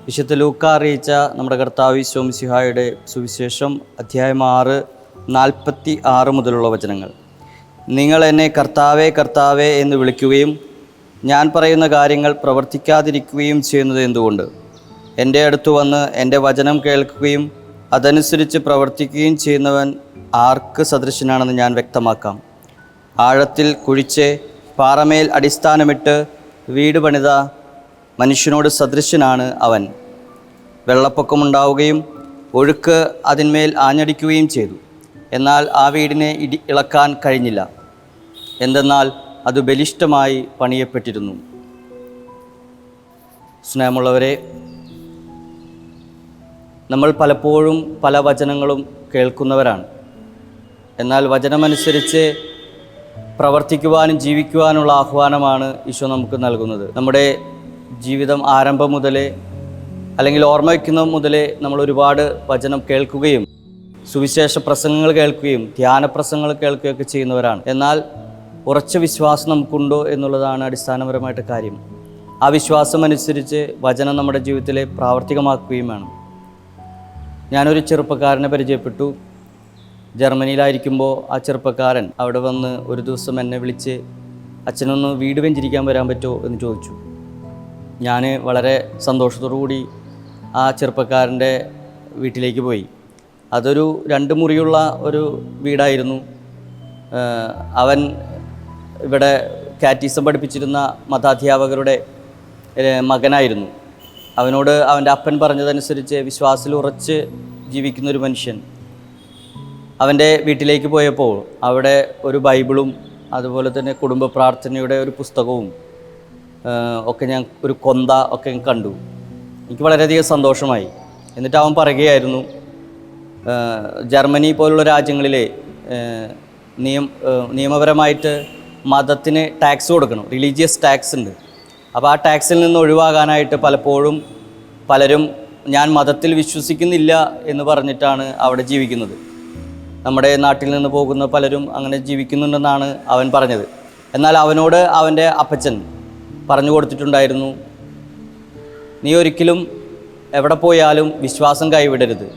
വിശുദ്ധ ലൂക്ക അറിയിച്ച നമ്മുടെ കർത്താവ് ഈശോ മിശിഹായുടെ സുവിശേഷം അധ്യായം 6, 46 മുതലുള്ള വചനങ്ങൾ. നിങ്ങൾ എന്നെ കർത്താവേ കർത്താവേ എന്ന് വിളിക്കുകയും ഞാൻ പറയുന്ന കാര്യങ്ങൾ പ്രവർത്തിക്കാതിരിക്കുകയും ചെയ്യുന്നത് എന്തുകൊണ്ട്? എൻ്റെ അടുത്ത് വന്ന് എൻ്റെ വചനം കേൾക്കുകയും അതനുസരിച്ച് പ്രവർത്തിക്കുകയും ചെയ്യുന്നവൻ ആർക്ക് സദൃശനാണെന്ന് ഞാൻ വ്യക്തമാക്കാം. ആഴത്തിൽ കുഴിച്ച് പാറമേൽ അടിസ്ഥാനമിട്ട് വീട് പണിത മനുഷ്യനോട് സദൃശനാണ് അവൻ. വെള്ളപ്പൊക്കമുണ്ടാവുകയും ഒഴുക്ക് അതിന്മേൽ ആഞ്ഞടിക്കുകയും ചെയ്തു. എന്നാൽ ആ വീടിനെ ഇളക്കാൻ കഴിഞ്ഞില്ല. എന്തെന്നാൽ അത് ബലിഷ്ഠമായി പണിയപ്പെട്ടിരുന്നു. സ്നേഹമുള്ളവരെ, നമ്മൾ പലപ്പോഴും പല വചനങ്ങളും കേൾക്കുന്നവരാണ്. എന്നാൽ വചനമനുസരിച്ച് പ്രവർത്തിക്കുവാനും ജീവിക്കുവാനുള്ള ആഹ്വാനമാണ് ഈശോ നമുക്ക് നൽകുന്നത്. നമ്മുടെ ജീവിതം ആരംഭം മുതലേ അല്ലെങ്കിൽ ഓർമ്മ വയ്ക്കുന്നത് മുതലേ നമ്മൾ ഒരുപാട് വചനം കേൾക്കുകയും സുവിശേഷ പ്രസംഗങ്ങൾ കേൾക്കുകയും ധ്യാന പ്രസംഗങ്ങൾ കേൾക്കുകയൊക്കെ ചെയ്യുന്നവരാണ്. എന്നാൽ ഉറച്ച വിശ്വാസം നമുക്കുണ്ടോ എന്നുള്ളതാണ് അടിസ്ഥാനപരമായിട്ട് കാര്യം. ആ വിശ്വാസം അനുസരിച്ച് വചനം നമ്മുടെ ജീവിതത്തിലെ പ്രാവർത്തികമാക്കുകയും വേണം. ഞാനൊരു ചെറുപ്പക്കാരനെ പരിചയപ്പെട്ടു. ജർമ്മനിയിലായിരിക്കുമ്പോൾ ആ ചെറുപ്പക്കാരൻ അവിടെ വന്ന് ഒരു ദിവസം എന്നെ വിളിച്ച് അച്ഛനൊന്ന് വീട് വെഞ്ചിരിക്കാൻ വരാൻ പറ്റുമോ എന്ന് ചോദിച്ചു. ഞാൻ വളരെ സന്തോഷത്തോടു കൂടി ആ ചെറുപ്പക്കാരൻ്റെ വീട്ടിലേക്ക് പോയി. അതൊരു 2 മുറിയുള്ള ഒരു വീടായിരുന്നു. അവൻ ഇവിടെ കാറ്റീസം പഠിപ്പിച്ചിരുന്ന മതാധ്യാപകരുടെ മകനായിരുന്നു. അവനോട് അവൻ്റെ അപ്പൻ പറഞ്ഞതനുസരിച്ച് വിശ്വാസത്തിൽ ഉറച്ച് ജീവിക്കുന്നൊരു മനുഷ്യൻ. അവൻ്റെ വീട്ടിലേക്ക് പോയപ്പോൾ അവിടെ ഒരു ബൈബിളും അതുപോലെ തന്നെ കുടുംബ പ്രാർത്ഥനയുടെ ഒരു പുസ്തകവും ഒക്കെ ഞാൻ ഒരു കൊന്ത ഒക്കെ കണ്ടു. എനിക്ക് വളരെയധികം സന്തോഷമായി. എന്നിട്ട് അവൻ പറയുകയായിരുന്നു, ജർമ്മനി പോലുള്ള രാജ്യങ്ങളിലെ നിയമപരമായിട്ട് മതത്തിന് ടാക്സ് കൊടുക്കണം, റിലീജിയസ് ടാക്സ് ഉണ്ട്. അപ്പോൾ ആ ടാക്സിൽ നിന്ന് ഒഴിവാകാനായിട്ട് പലരും ഞാൻ മതത്തിൽ വിശ്വസിക്കുന്നില്ല എന്ന് പറഞ്ഞിട്ടാണ് അവിടെ ജീവിക്കുന്നത്. നമ്മുടെ നാട്ടിൽ നിന്ന് പോകുന്ന പലരും അങ്ങനെ ജീവിക്കുന്നുണ്ടെന്നാണ് അവൻ പറഞ്ഞത്. എന്നാൽ അവനോട് അവൻ്റെ അപ്പച്ചൻ പറഞ്ഞു കൊടുത്തിട്ടുണ്ടായിരുന്നു, നീ ഒരിക്കലും എവിടെ പോയാലും വിശ്വാസം കൈവിടരുത്.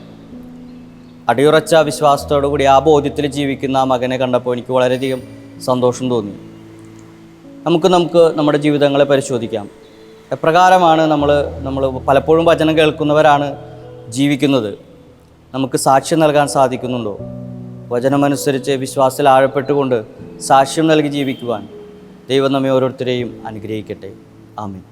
അടിയുറച്ച വിശ്വാസത്തോടു കൂടി ആ ബോധ്യത്തിൽ ജീവിക്കുന്ന ആ മകനെ കണ്ടപ്പോൾ എനിക്ക് വളരെയധികം സന്തോഷം തോന്നി. നമുക്ക് നമ്മുടെ ജീവിതങ്ങളെ പരിശോധിക്കാം. എപ്രകാരമാണ് നമ്മൾ പലപ്പോഴും വചനം കേൾക്കുന്നവരാണ് ജീവിക്കുന്നത്. നമുക്ക് സാക്ഷ്യം നൽകാൻ സാധിക്കുന്നുണ്ടോ? വചനമനുസരിച്ച് വിശ്വാസത്തിൽ ആഴപ്പെട്ടുകൊണ്ട് സാക്ഷ്യം നൽകി ജീവിക്കുവാൻ ദൈവം നമ്മെ ഓരോരുത്തരെയും അനുഗ്രഹിക്കട്ടെ. ആമേൻ.